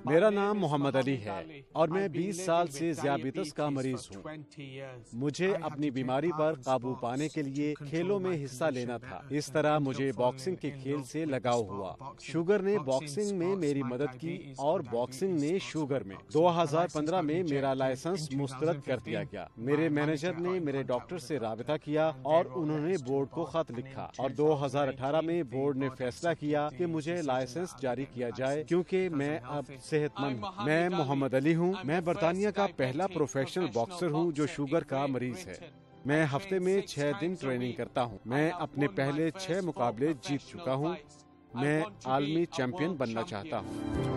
میرا نام محمد علی ہے اور میں 20 سال سے ذیابیطس کا مریض ہوں۔ مجھے اپنی بیماری پر قابو پانے کے لیے کھیلوں میں حصہ لینا تھا، اس طرح مجھے باکسنگ کے کھیل سے لگاؤ ہوا۔ شوگر نے باکسنگ میں میری مدد کی اور باکسنگ نے شوگر میں۔ 2015 میں میرا لائسنس مسترد کر دیا گیا۔ میرے مینیجر نے میرے ڈاکٹر سے رابطہ کیا اور انہوں نے بورڈ کو خط لکھا اور 2018 میں بورڈ نے فیصلہ کیا کہ مجھے لائسنس جاری کیا جائے کیونکہ میں اب صحت مند ہوں۔ میں محمد علی ہوں۔ میں برطانیہ کا پہلا پروفیشنل باکسر ہوں جو شوگر کا مریض ہے۔ میں ہفتے میں 6 دن ٹریننگ کرتا ہوں۔ میں اپنے پہلے 6 مقابلے جیت چکا ہوں۔ میں عالمی چیمپئن بننا چاہتا ہوں۔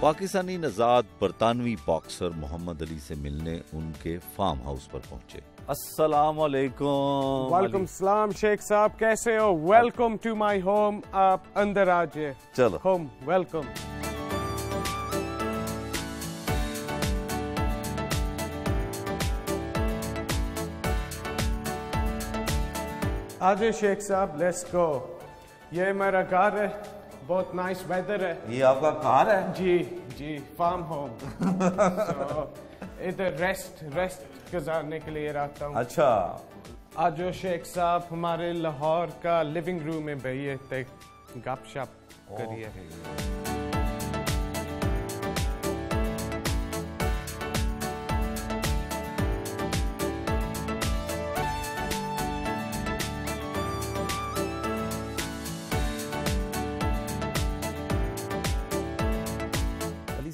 پاکستانی نژاد برطانوی باکسر محمد علی سے ملنے ان کے فارم ہاؤس پر پہنچے۔ السلام علیکم۔ وعلیکم السلام شیخ صاحب، کیسے ہو؟ Welcome to my home. آپ اندر آجئے۔ چلو ہوم ویلکم۔ آجئے شیخ صاحب، لیٹس گو۔ یہ میرا گھر ہے، بہت نائس ویدر ہے۔ یہ آپ کا گھر ہے؟ جی جی، فارم ہوم۔ ادھر ریسٹ گزارنے کے لیے رہتا ہوں۔ اچھا، آج شیخ صاحب ہمارے لاہور کا لیونگ روم میں بیٹھیے تے گپ شپ کریے۔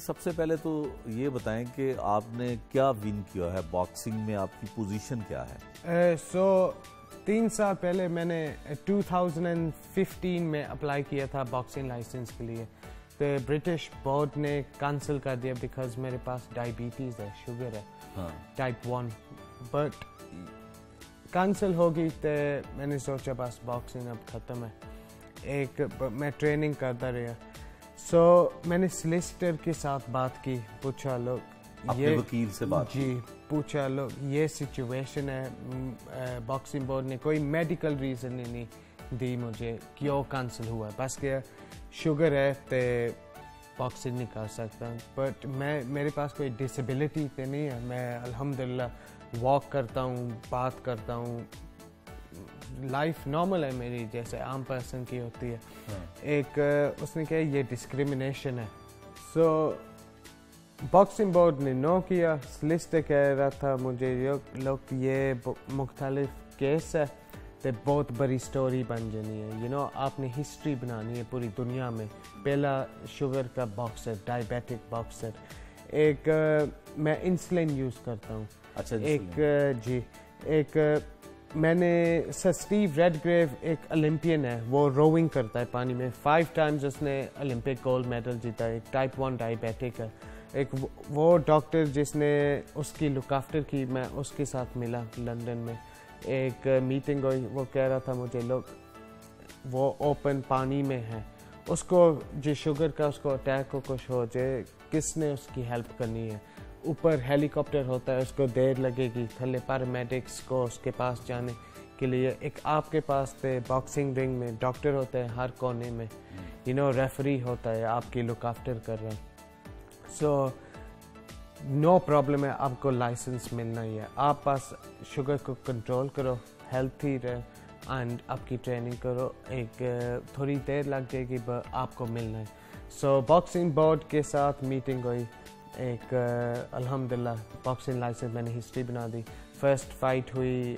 سب سے پہلے تو یہ بتائیں کہ آپ نے کیا ون کیا ہے باکسنگ میں، آپ کی پوزیشن کیا ہے؟ 3 سال پہلے میں نے 2015 میں اپلائی کیا تھا باکسنگ لائسنس کے لیے، تو برٹش بورڈ نے کینسل کر دیا بیکاز میرے پاس ڈائبٹیز ہے، شوگر ہے ٹائپ 1، بٹ کینسل ہوگی تو میں نے سوچا بس باکسنگ اب ختم ہے۔ میں ٹریننگ کرتا رہا، میں نے سلیسٹر کے ساتھ بات کی، پوچھا لوگ یہ وکیل سے بات جی پوچھا لوگ یہ سچویشن ہے، باکسنگ بورڈ نے کوئی میڈیکل ریزن نہیں دی مجھے کیوں کینسل ہوا، بس کہ شوگر ہے تو باکسنگ نہیں کر سکتا، بٹ میرے پاس کوئی ڈسیبلٹی تو نہیں ہے، میں الحمدللہ واک کرتا ہوں، بات کرتا ہوں، لائف نارمل ہے میری جیسے عام پرسن کی ہوتی ہے۔ ایک اس نے کہا یہ ڈسکریمنیشن ہے، باکسنگ بورڈ نے نو کیا۔ سلیسٹر کہہ رہا تھا مجھے لوگ یہ مختلف کیس ہے تو بہت بڑی سٹوری بن جانی ہے، آپ نے ہسٹری بنانی ہے پوری دنیا میں، پہلا شوگر کا باکسر، ڈائبیٹک باکسر۔ ایک میں انسولین یوز کرتا ہوں۔ اچھا، ایک میں نے سر اسٹیو ریڈ گریو ایک اولمپئن ہے، وہ روئنگ کرتا ہے پانی میں، 5 ٹائمز اس نے اولمپک گولڈ میڈل جیتا ہے، ٹائپ 1 ڈائبیٹک ہے۔ ایک وہ ڈاکٹر جس نے اس کی لک آفٹر کی، میں اس کے ساتھ ملا لندن میں، ایک میٹنگ ہوئی، وہ کہہ رہا تھا مجھے لوگ وہ اوپن پانی میں ہے، اس کو جو شوگر کا اس کو اٹیک ہو کچھ ہو جائے، کس نے اس کی ہیلپ کرنی ہے؟ اوپر ہیلی کاپٹر ہوتا ہے، اس کو دیر لگے گی، تھلے پیرامیڈکس کو اس کے پاس جانے کے لیے، ایک آپ کے پاس پہ باکسنگ رنگ میں ڈاکٹر ہوتا ہے ہر کونے میں، ریفری ہوتا ہے آپ کی لک آفٹر کر رہا ہے۔ نو پرابلم ہے، آپ کو لائسنس ملنا ہی ہے، آپ بس شوگر کو کنٹرول کرو، ہیلتھی رہے اینڈ آپ کی ٹریننگ کرو، ایک تھوڑی دیر لگ جائے گی آپ کو ملنا ہے۔ باکسنگ بورڈ کے ساتھ میٹنگ ہوئی، ایک الحمدللہ باکسنگ لائسنس میں نے ہسٹری بنا دی۔ فرسٹ فائٹ ہوئی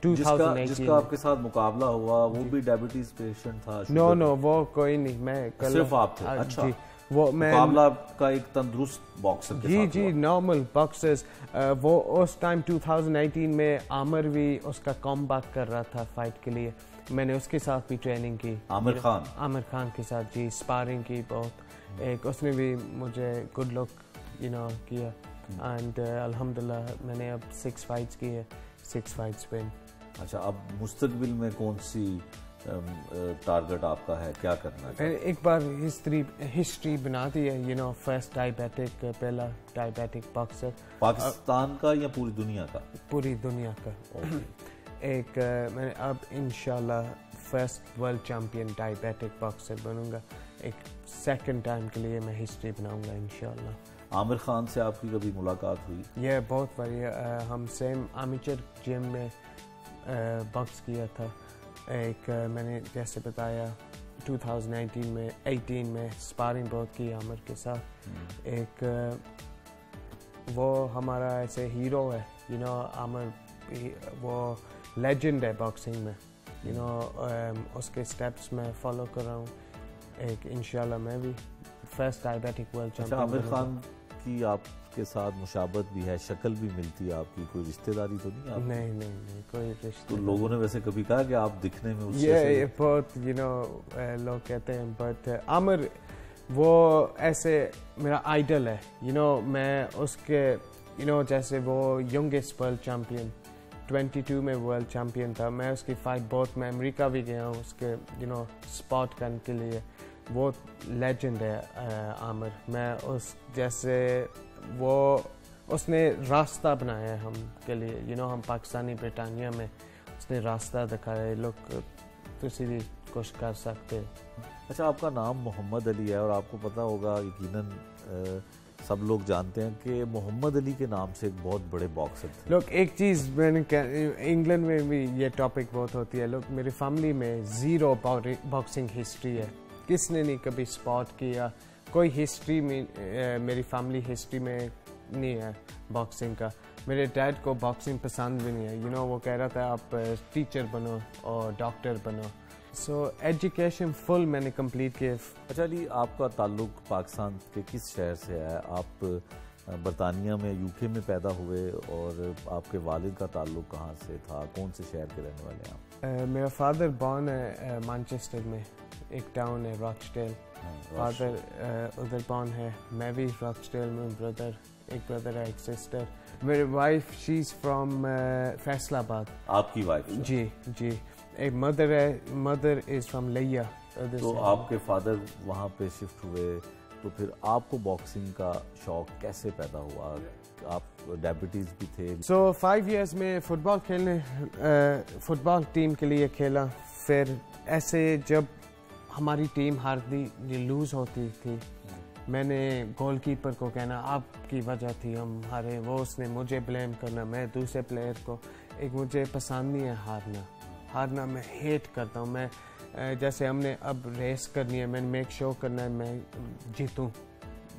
2018 جس کا آپ کے ساتھ مقابلہ ہوا وہ بھی ڈائبٹیز پیشنٹ تھا؟ نو وہ کوئی نہیں، میں صرف آپ تھے؟ اچھا، وہ میں مقابلہ کا ایک تندرست باکسر کے ساتھ؟ جی نارمل باکسرز، وہ اس ٹائم 2018 میں عامر بھی اس کا کام بیک کر رہا تھا فائٹ کے لیے، میں نے اس کے ساتھ بھی ٹریننگ کی، عامر خان کے ساتھ جی، سپارنگ کی بہت، ایک اس نے بھی مجھے گڈ لک کیا اینڈ الحمدللہ میں نے اب 6 فائٹس کی ہے, 6 فائٹس ون. اچھا, اب مستقبل میں کون سی ٹارگٹ آپ کا ہے, کیا کرنا ہے؟ ایک بار ہسٹری بنا دی ہے, فرسٹ ڈائبیٹک, پہلا ڈائبیٹک باکسر پاکستان کا یا پوری دنیا کا؟ پوری دنیا کا. ایک میں نے اب انشاءاللہ first world champion diabetic boxer بنوں گا. ایک سیکنڈ ٹائم کے لیے میں ہسٹری بناؤں گا انشاءاللہ. عامر خان سے آپ کی کبھی ملاقات ہوئی؟ یہ بہت بڑی, ہم سیم آمیچر جم میں باکس کیا تھا. ایک میں نے جیسے بتایا 2018 میں سپارنگ بہت کی عامر کے ساتھ. ایک وہ ہمارا ایسے ہیرو ہے, عامر وہ لیجنڈ ہے باکسنگ میں, اس کے سٹیپس میں فالو کر رہا ہوں. ایک انشاءاللہ میں بھی first diabetic world champion. Aamir Khan کی آپ کے ساتھ مشابہت بھی ہے, شکل بھی ملتی ہے آپ کی, کوئی رشتہ داری تو نہیں آپ؟ نہیں کوئی رشتہ. تو لوگوں نے ویسے کبھی کہا کہ آپ دکھنے میں اس یہ بہت لوگ کہتے ہیں, بٹ عامر وہ ایسے میرا آئیڈل ہے. میں اس کے جیسے وہ ینگسٹ ورلڈ چیمپئن 22 میں ورلڈ چیمپئن تھا. میں اس کی فائٹ بہت, میں امریکہ بھی گیا ہوں اس کے سپاٹ کرنے کے لیے. وہ لیجنڈ ہے عامر. میں اس جیسے وہ اس نے راستہ بنایا ہے ہم کے لیے, ہم پاکستانی برطانیہ میں اس نے راستہ دکھایا ہے. لوگ کسی بھی کچھ کر سکتے. اچھا, آپ کا نام محمد علی ہے اور آپ کو پتہ ہوگا یقیناً سب لوگ جانتے ہیں کہ محمد علی کے نام سے ایک بہت بڑے باکسر تھے. لوگ ایک چیز میں نے انگلینڈ میں بھی یہ ٹاپک بہت ہوتی ہے. لوگ میری فیملی میں زیرو باکسنگ ہسٹری ہے, کس نے نہیں کبھی سپورٹ کیا, کوئی ہسٹری میں میری فیملی ہسٹری میں نہیں ہے باکسنگ کا. میرے ڈیڈ کو باکسنگ پسند بھی نہیں ہے. وہ کہہ رہا تھا آپ ٹیچر بنو اور ڈاکٹر بنو. سو ایجوکیشن فل میں نے کمپلیٹ کیا. اچھا علی, آپ کا تعلق پاکستان کے کس شہر سے ہے؟ آپ برطانیہ میں UK میں پیدا ہوئے, اور آپ کے والد کا تعلق کہاں سے تھا, کون سے شہر کے رہنے والے ہیں آپ؟ میرا فادر بورن ہے مانچسٹر میں, ایک ٹاؤن ہے راکسڈیل. فادر ادھر بورن ہے. میں بھی راکسڈیل میں, بردر ایک بردر ہے, ایک سسٹر. میری wife she is from Faisal آباد. آپ کی وائف؟ جی. ایک مدر ہے, مدر از فرام لیا. تو آپ کے فادر وہاں پہ شفٹ ہوئے, تو پھر آپ کو باکسنگ کا شوق کیسے پیدا ہوا؟ آپ ڈائبٹیز بھی تھے. 5 ایئرس میں فٹ بال ٹیم کے لیے کھیلا. پھر ایسے جب ہماری ٹیم ہارتی لوز ہوتی تھی, میں نے گول کیپر کو کہنا آپ کی وجہ تھی ہم ہارے. وہ اس نے مجھے بلیم کرنا, میں دوسرے پلیئر کو. ایک مجھے پسند نہیں ہے ہارنا میں ہیٹ کرتا ہوں. میں جیسے ہم نے اب ریس کرنی ہے, میں نے میک شو کرنا ہے میں جیتوں.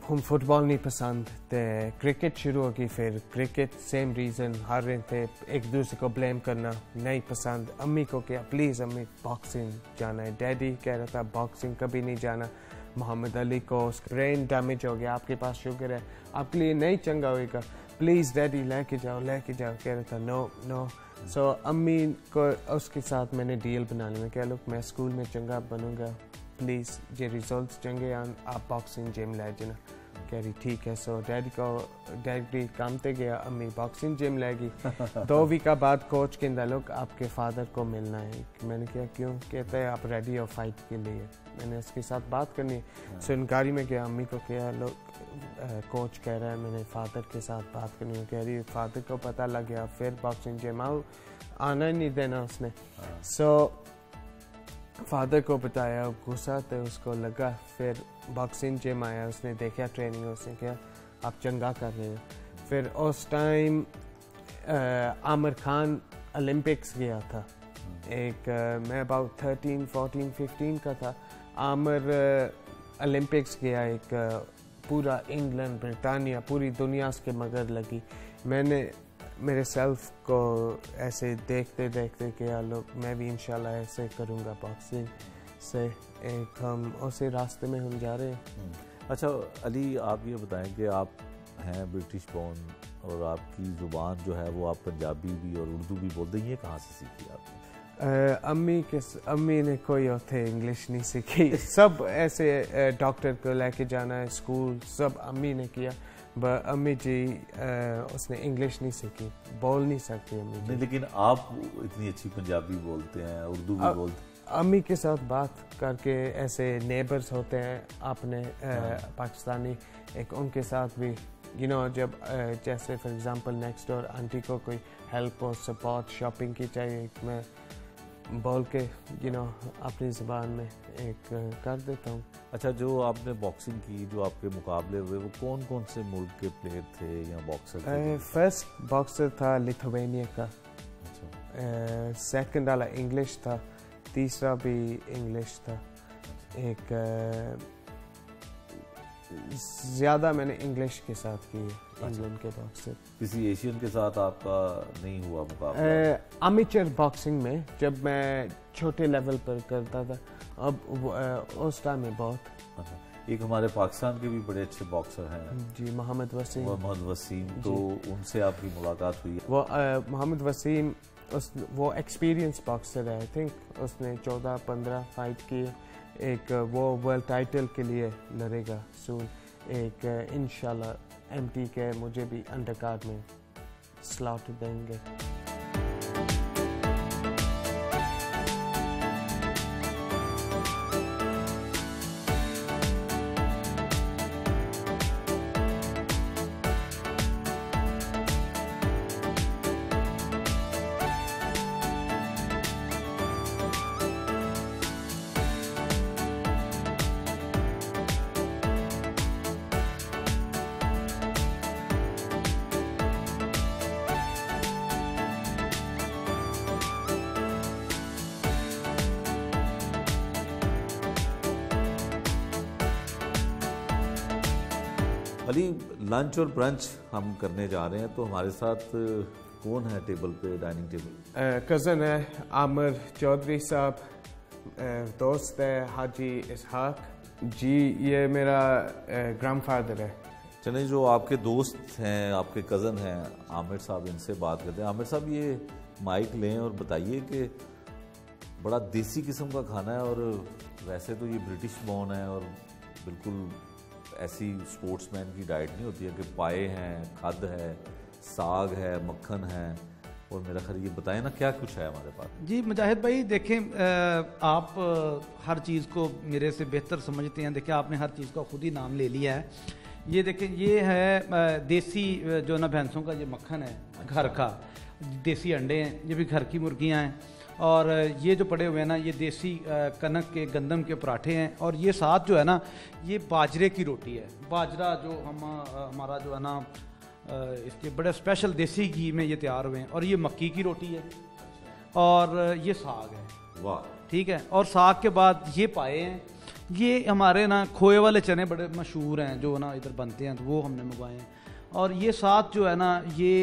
ہم فٹ بال نہیں پسند تھے, کرکٹ شروع ہوگی. پھر کرکٹ سیم ریزن, ہار رہے تھے, ایک دوسرے کو بلیم کرنا نہیں پسند. امی کو کیا پلیز امی باکسنگ جانا ہے. ڈیڈی کہہ رہا تھا باکسنگ کبھی نہیں جانا. محمد علی کو برین ڈیمیج ہو گیا, آپ کے پاس شوگر ہے, آپ کے لیے نہیں چنگا ہوئے گا, پلیز ڈیڈی لے کے جاؤ. کہہ رہا تھا نو. سو امی کو اس کے ساتھ میں نے ڈیل بنا لی. میں کہا لوگ میں اسکول میں چنگا بنوں گا, پلیز یہ ریزلٹس چنگے آن, آپ باکسنگ جم لے جانا. کہہ رہی ٹھیک ہے. سو ڈیڈی کام تے گیا, امی باکسنگ جم لے گی. 2 ویک بعد کوچ کہندا لوگ آپ کے فادر کو ملنا ہے. میں نے کہا کیوں؟ کہتا ہے آپ ریڈی ہو فائٹ کے لیے. میں نے اس کے ساتھ بات کرنی ہے. سو انکاری میں گیا, امی کو کہا لوگ کوچ کہہ رہا ہے میں نے فادر کے ساتھ بات کرنی ہے. کہہ رہی فادر کو پتہ لگ گیا, پھر باکسنگ جم آنا ہی نہیں دینا اس نے. سو فادر کو بتایا, غصہ تو اس کو لگا. پھر باکسنگ جم آیا, اس نے دیکھا ٹریننگ, اس نے کہا آپ چنگا کر رہے ہیں. پھر اس ٹائم عامر خان اولمپکس گیا تھا. ایک میں اباؤٹ 13, 14, 15 کا تھا. عامر اولمپکس گیا, ایک پورا انگلینڈ برطانیہ پوری دنیا اس کے مگر لگی. میں نے میرے سیلف کو ایسے دیکھتے کیا لوگ میں بھی انشاءاللہ ایسے کروں گا باکسنگ سے. ایک ہم اسی راستے میں ہم جا رہے ہیں. اچھا علی, آپ یہ بتائیں کہ آپ ہیں برٹش بورن اور آپ کی زبان جو ہے وہ آپ پنجابی بھی اور اردو بھی بولتے ہیں, یہ کہاں سے سیکھی آپ نے؟ अम्मी ने कोई होते इंग्लिश नहीं सीखी सब ऐसे डॉक्टर को लेके जाना है स्कूल सब अम्मी ने किया अम्मी जी उसने इंग्लिश नहीं सीखी बोल नहीं सकती अम्मी जी। लेकिन आप इतनी अच्छी पंजाबी बोलते हैं उर्दू भी बोलते हैं। अम्मी के साथ बात करके ऐसे नेबर्स होते हैं अपने पाकिस्तानी एक उनके साथ भी जब जैसे for example next door aunty को कोई हेल्प हो सपोर्ट शॉपिंग की चाहिए मैं बोल के अपनी ज़बान में एक कर देता हूँ। अच्छा जो आपने बॉक्सिंग की जो आपके मुकाबले हुए वो कौन कौन से मुल्क के प्लेयर थे या बॉक्सर थे? फर्स्ट बॉक्सर था लिथुआनिया का। अच्छा। सेकंड वाला इंग्लिश था तीसरा भी इंग्लिश था। एक ज़्यादा मैंने इंग्लिश के साथ की इंग्लैंड के बॉक्सर। किसी एशियन के साथ आपका नहीं हुआ मुकाबला? अमेचर बॉक्सिंग में जब मैं छोटे लेवल पर करता था अब उस टाइम में बहुत। अच्छा एक हमारे पाकिस्तान के भी बड़े अच्छे बॉक्सर हैं जी मोहम्मद वसीम तो उनसे आपकी मुलाकात हुई? वो मोहम्मद वसीम वो एक्सपीरियंस बॉक्सर है आई थिंक उसने 14-15 फाइट किए। एक वो वर्ल्ड टाइटल के लिए लड़ेगा सून। एक इंशाल्लाह एमटी के मुझे भी अंडरकार्ड में स्लॉट देंगे। अली लंच और ब्रंच हम करने जा रहे हैं तो हमारे साथ कौन है टेबल पे डाइनिंग टेबल? कज़न है आमिर चौधरी साहब दोस्त है हाजी इसहाक जी ये मेरा ग्रैंडफादर है। चलें जो आपके दोस्त हैं आपके कज़न हैं आमिर साहब इनसे बात करते हैं। आमिर साहब ये माइक लें और बताइए कि बड़ा देसी किस्म का खाना है और वैसे तो ये ब्रिटिश बॉर्न है और बिल्कुल ऐसी स्पोर्ट्समैन की डाइट नहीं होती है कि पाए हैं खद है साग है मक्खन है और मेरा ख्याल ये बताएं ना क्या कुछ है हमारे पास। जी मुजाहिद भाई देखें आप हर चीज़ को मेरे से बेहतर समझते हैं। देखिए आपने हर चीज़ का खुद ही नाम ले लिया है। ये देखें ये है देसी जो ना भैंसों का ये मक्खन है घर का देसी अंडे हैं ये भी घर की मुर्गियाँ हैं और ये जो पड़े हुए हैं ना ये देसी कनक के गंदम के पराठे हैं और ये साथ जो है ना ये बाजरे की रोटी है। बाजरा जो हमारा जो है ना इसके बड़े स्पेशल देसी घी में ये तैयार हुए हैं और ये मक्की की रोटी है और ये साग है। वाह ठीक है और साग के बाद ये पाए हैं। ये हमारे ना खोए वाले चने बड़े मशहूर हैं जो ना इधर बनते हैं तो वो हमने मंगवाए हैं और ये साथ जो है ना ये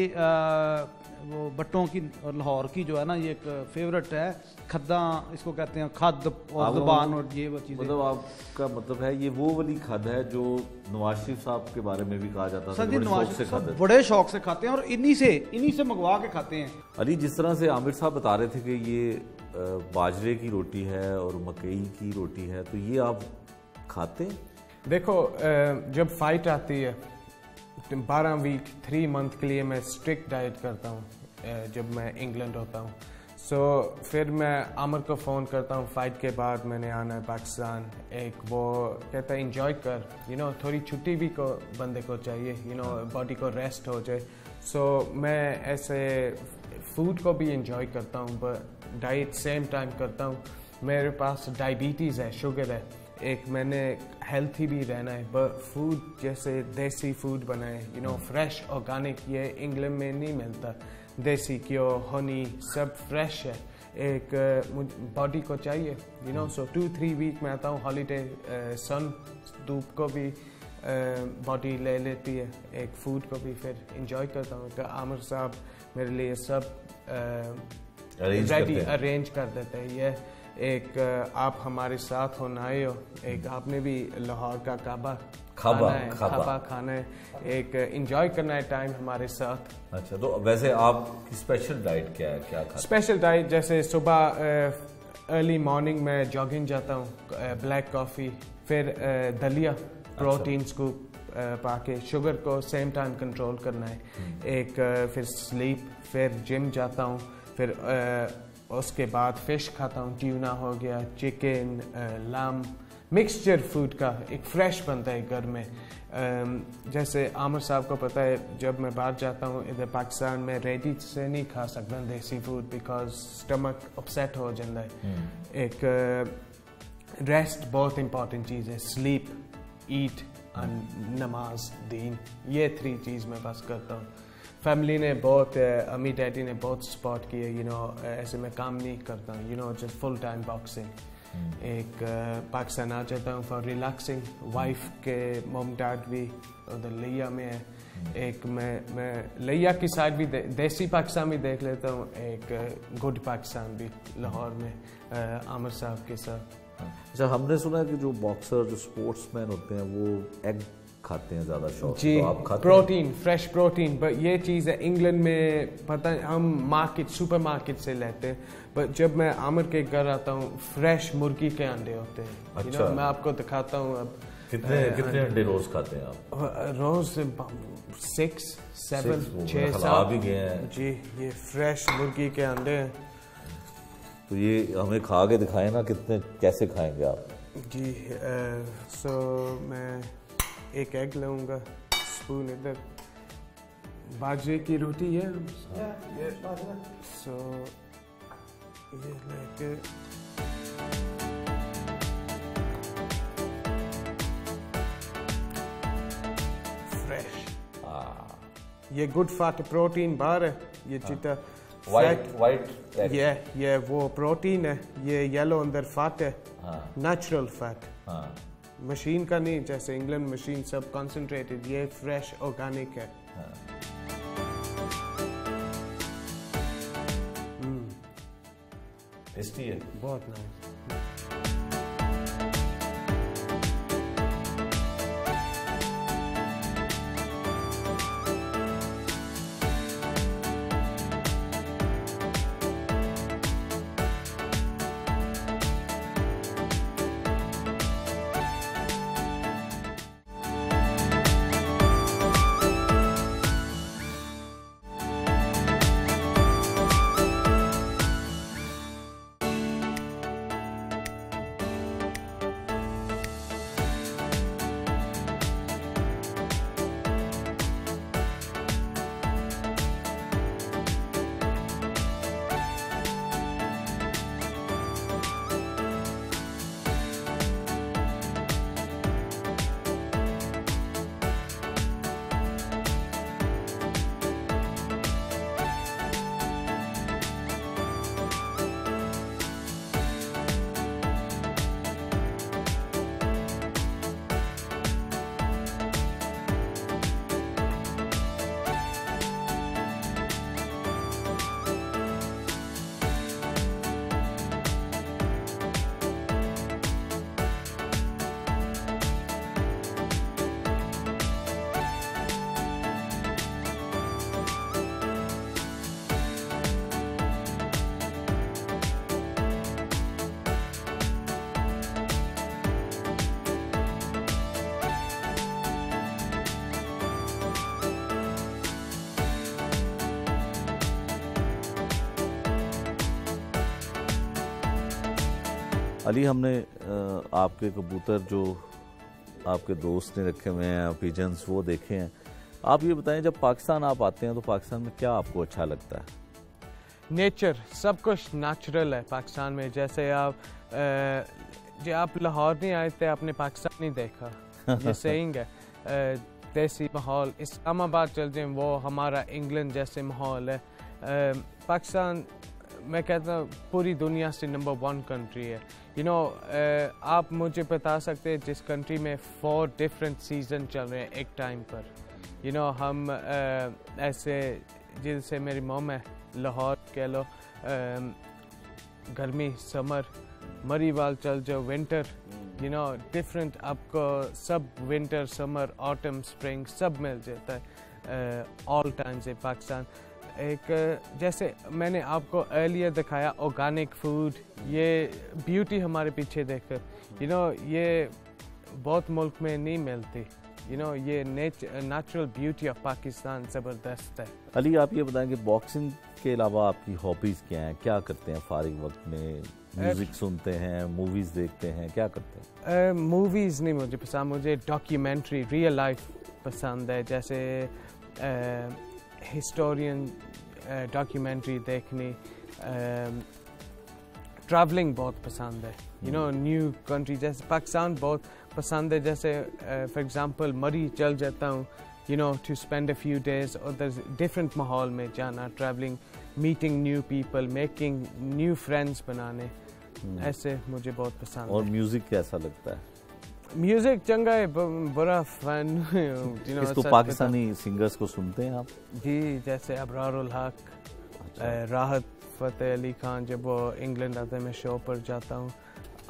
वो बट्टों की और लाहौर की जो है ना ये एक फेवरेट है खद्दा इसको कहते हैं खद और ज़ुबान और ये वो चीज़ें। मतलब आपका मतलब है ये वो वाली खद है जो नवाज शरीफ साहब के बारे में भी कहा जाता है बड़े शौक से खाते हैं और इन्हीं से मंगवा के खाते हैं। अली जिस तरह से आमिर साहब बता रहे थे कि ये बाजरे की रोटी है और मकई की रोटी है तो ये आप खाते हैं? देखो जब फाइट आती है 12 वीक 3 मंथ के लिए मैं स्ट्रिक्ट डाइट करता हूँ जब मैं इंग्लैंड होता हूँ। सो फिर मैं आमिर को फ़ोन करता हूँ फाइट के बाद मैंने आना है पाकिस्तान। एक वो कहता है इंजॉय कर थोड़ी छुट्टी भी को बंदे को चाहिए बॉडी को रेस्ट हो जाए। सो मैं ऐसे फूड को भी इंजॉय करता हूँ बट डाइट सेम टाइम करता हूँ। मेरे पास डायबिटीज़ है शुगर है एक मैंने हेल्थी भी रहना है बट फूड जैसे देसी फूड बनाए फ्रेश ऑर्गेनिक ये इंग्लैंड में नहीं मिलता। देसी घी हनी सब फ्रेश है एक बॉडी को चाहिए सो 2-3 वीक में आता हूँ हॉलीडे सन धूप को भी बॉडी ले लेती है एक फूड को भी फिर इंजॉय करता हूँ। तो आमिर साहब मेरे लिए सब रेडी अरेंज कर देते हैं। ये एक आप हमारे साथ होना आए हो एक आपने भी लाहौर का काबा खाबा खाना है, एक एंजॉय करना है टाइम हमारे साथ। अच्छा, तो वैसे आपकी स्पेशल डाइट क्या है, क्या खाते? स्पेशल डाइट जैसे सुबह अर्ली मॉर्निंग में जॉगिंग जाता हूँ, ब्लैक कॉफ़ी, फिर दलिया प्रोटीन स्कूप पाके, शुगर को सेम टाइम कंट्रोल करना है, एक फिर स्लीप, फिर जिम जाता हूँ, फिर उसके बाद फिश खाता हूँ, ट्यूना हो गया, चिकन, लैम, मिक्सचर फूड का एक फ्रेश बनता है घर में। जैसे आमिर साहब को पता है, जब मैं बाहर जाता हूँ इधर पाकिस्तान में रेडी से नहीं खा सकता देसी फूड, बिकॉज स्टमक अपसेट हो जाता है। एक रेस्ट बहुत इंपॉर्टेंट चीज़ है, स्लीप, ईट एंड नमाज, दीन, ये 3 चीज़ मैं बस करता हूँ। फैमिली ने बहुत, अम्मी डैडी ने बहुत सपोर्ट किया, यू नो, ऐसे मैं काम नहीं करता हूँ, you no, just full time boxing. एक पाकिस्तान आ जाता हूँ फॉर रिलैक्सिंग, वाइफ के मम डैड भी उधर लिया में है, एक मैं लिया की साइड भी देसी पाकिस्तान भी देख लेता हूँ, एक गुड पाकिस्तान भी लाहौर में आमिर साहब के साथ। अच्छा, हमने सुना है कि जो बॉक्सर, जो स्पोर्ट्समैन होते हैं वो एग खाते हैं ज़्यादा शौक। जी, तो आप खाते प्रोटीन, फ्रेश प्रोटीन, बट ये चीज़ है इंग्लैंड में पता है, हम मार्केट, सुपर मार्केट से लेते हैं, बट जब मैं आमिर के घर आता हूँ फ्रेश मुर्गी के अंडे होते हैं। अच्छा। you know, मैं आपको दिखाता हूँ अब। कितने अंडे रोज खाते हैं आप? रोज 6, 7, 6, 7 भी गए हैं जी। ये फ्रेश मुर्गी के अंडे हैं। तो ये हमें खा के दिखाएं ना, कितने, कैसे खाएंगे आप? जी, सो मैं एक एग लूँगा, स्पून इधर, बाजरे की रोटी है, सो ये लेके फ्रेश, ये गुड फैट प्रोटीन बार है, ये चिट्टा वाइट एग, ये वो प्रोटीन है, ये येलो अंदर फैट है, नेचुरल फैट, मशीन का नहीं, जैसे इंग्लैंड मशीन सब कंसंट्रेटेड, ये फ्रेश ऑर्गेनिक है। टेस्टी है, बहुत नाइस। अली, हमने आपके कबूतर जो आपके दोस्त ने रखे हुए हैं, पिजन्स, वो देखे हैं। आप ये बताएं, जब पाकिस्तान आप आते हैं तो पाकिस्तान में क्या आपको अच्छा लगता है? नेचर, सब कुछ नेचुरल है पाकिस्तान में। जैसे आप लाहौर नहीं आए थे, आपने पाकिस्तान नहीं देखा, ये सेइंग है। देसी माहौल, इस्लामाबाद चल जाए, वो हमारा इंग्लैंड जैसे माहौल है। पाकिस्तान, मैं कहता हूँ, पूरी दुनिया से नंबर 1 कंट्री है। यू नो, आप मुझे बता सकते हैं जिस कंट्री में 4 डिफरेंट सीज़न चल रहे हैं एक टाइम पर। यू नो, हम ऐसे, जैसे मेरी मॉम है, लाहौर कह लो, गर्मी, समर, मरीवाल चल जाओ, विंटर, यू नो डिफरेंट आपको सब विंटर समर ऑटम स्प्रिंग सब मिल जाता है ऑल टाइम से पाकिस्तान। एक जैसे मैंने आपको अर्लियर दिखाया ऑर्गेनिक फूड, ये ब्यूटी हमारे पीछे देखकर यू नो ये बहुत मुल्क में नहीं मिलती, यू नो ये नेचुरल ब्यूटी ऑफ पाकिस्तान ज़बरदस्त है। अली आप ये बताएं कि बॉक्सिंग के अलावा आपकी हॉबीज़ क्या हैं, क्या करते हैं फारिग वक्त में? म्यूज़िक सुनते हैं, मूवीज़ देखते हैं, क्या करते हैं? मूवीज़ नहीं मुझे पसंद, मुझे डॉक्यूमेंट्री रियल लाइफ पसंद है, जैसे हिस्टोरियन डॉक्यूमेंट्री देखनी, ट्रैवलिंग बहुत पसंद है, यू नो न्यू कंट्री जैसे पाकिस्तान बहुत पसंद है, जैसे फॉर एग्जांपल मरी चल जाता हूँ you know to spend a few days उधर डिफरेंट माहौल में जाना, travelling, meeting new people, making new friends बनाने, ऐसे मुझे बहुत पसंद और है। म्यूज़िक कैसा लगता है? म्यूजिक चंगा है, बड़ा फैन इसको पाकिस्तानी सिंगर्स को सुनते हैं आप? जी, जैसे अबरारुल हक, राहत फ़तेह अली खान, जब वो इंग्लैंड आते हैं मैं शो पर जाता हूँ,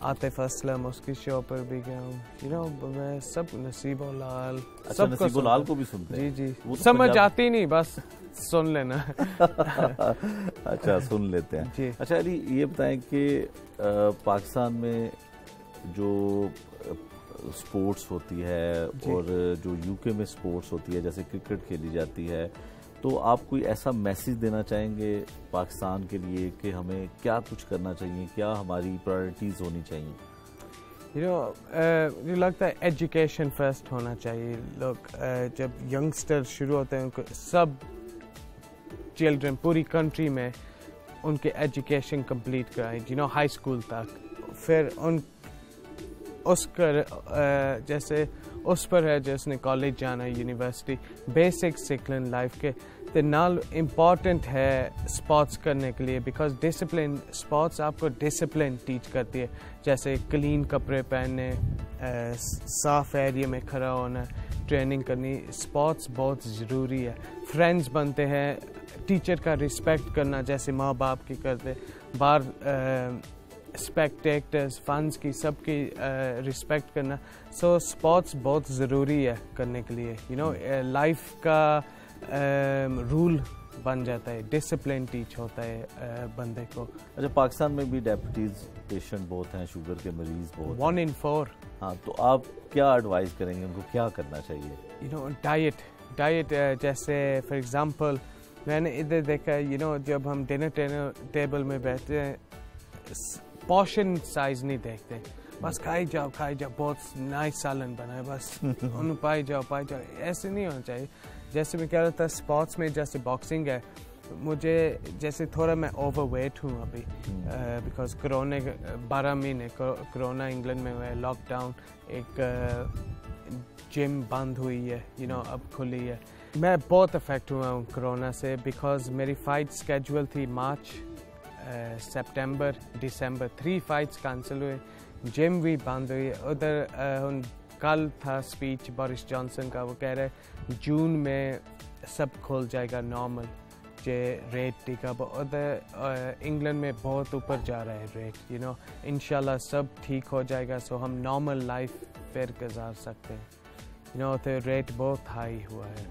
आतिफ असलम उसकी शो पर भी गया हूँ, यू नो मैं सब, नसीबो लाल, अच्छा नसीबो लाल को भी सुनते हैं? जी वो तो समझ आती नहीं, बस सुन लेना अच्छा सुन लेते हैं जी। अच्छा अली ये बताएं कि पाकिस्तान में जो स्पोर्ट्स होती है और जो यूके में स्पोर्ट्स होती है, जैसे क्रिकेट खेली जाती है, तो आप कोई ऐसा मैसेज देना चाहेंगे पाकिस्तान के लिए कि हमें क्या कुछ करना चाहिए, क्या हमारी प्रायोरिटीज़ होनी चाहिए? यू नो मुझे लगता है एजुकेशन फर्स्ट होना चाहिए। लोग जब यंगस्टर शुरू होते हैं उनको सब चिल्ड्रन पूरी कंट्री में उनके एजुकेशन कंप्लीट कराएं, यू नो हाई स्कूल तक, फिर उन उसकर जैसे उस पर है जिसने कॉलेज जाना है, यूनिवर्सिटी, बेसिक सीख लें लाइफ के, तो नाल इम्पॉर्टेंट है स्पोर्ट्स करने के लिए, बिकॉज डिसिप्लिन, स्पोर्ट्स आपको डिसिप्लिन टीच करती है, जैसे क्लीन कपड़े पहनने, साफ एरिया में खड़ा होना, ट्रेनिंग करनी, स्पोर्ट्स बहुत ज़रूरी है। फ्रेंड्स बनते हैं, टीचर का रिस्पेक्ट करना जैसे माँ बाप की करते, बाहर स्पेक्टेटर्स, फंस की, सबकी रिस्पेक्ट करना, सो स्पोर्ट्स बहुत ज़रूरी है करने के लिए, यू नो लाइफ का रूल बन जाता है, डिसिप्लिन टीच होता है बंदे को। अच्छा पाकिस्तान में भी डायबिटीज़ पेशेंट बहुत हैं, शुगर के मरीज़ बहुत 1 in 4। हाँ, तो आप क्या एडवाइस करेंगे उनको, क्या करना चाहिए? यू नो डाइट जैसे फॉर एग्जांपल मैंने इधर देखा है, यू नो जब हम डिनर टेबल में बैठते हैं पोर्शन साइज नहीं देखते, बस खाई जाओ, बहुत नाइस सालन बना है, बस उन्हें पाई जाओ, ऐसे नहीं होना चाहिए। जैसे मैं कह रहा था स्पोर्ट्स में जैसे बॉक्सिंग है, मुझे जैसे थोड़ा मैं ओवरवेट हूँ अभी बिकॉज कोरोना 12 महीने कोरोना इंग्लैंड में हुआ है, लॉकडाउन, एक जिम बंद हुई है, यू नो अब खुली है, मैं बहुत अफेक्ट हुआ हूँ कोरोना से, बिकॉज मेरी फाइट स्केड्यूल थी मार्च, सितंबर, दिसंबर, 3 फाइट्स कैंसिल हुए, जिम भी बंद हुई। उधर कल था स्पीच बोरिस जॉनसन का, वो कह रहे जून में सब खुल जाएगा नॉर्मल, जे रेट टीका, उधर इंग्लैंड में बहुत ऊपर जा रहा है रेट, यू नो इंशाल्लाह सब ठीक हो जाएगा, सो हम नॉर्मल लाइफ फिर गुजार सकते हैं, यू नो तो रेट बहुत हाई हुआ है।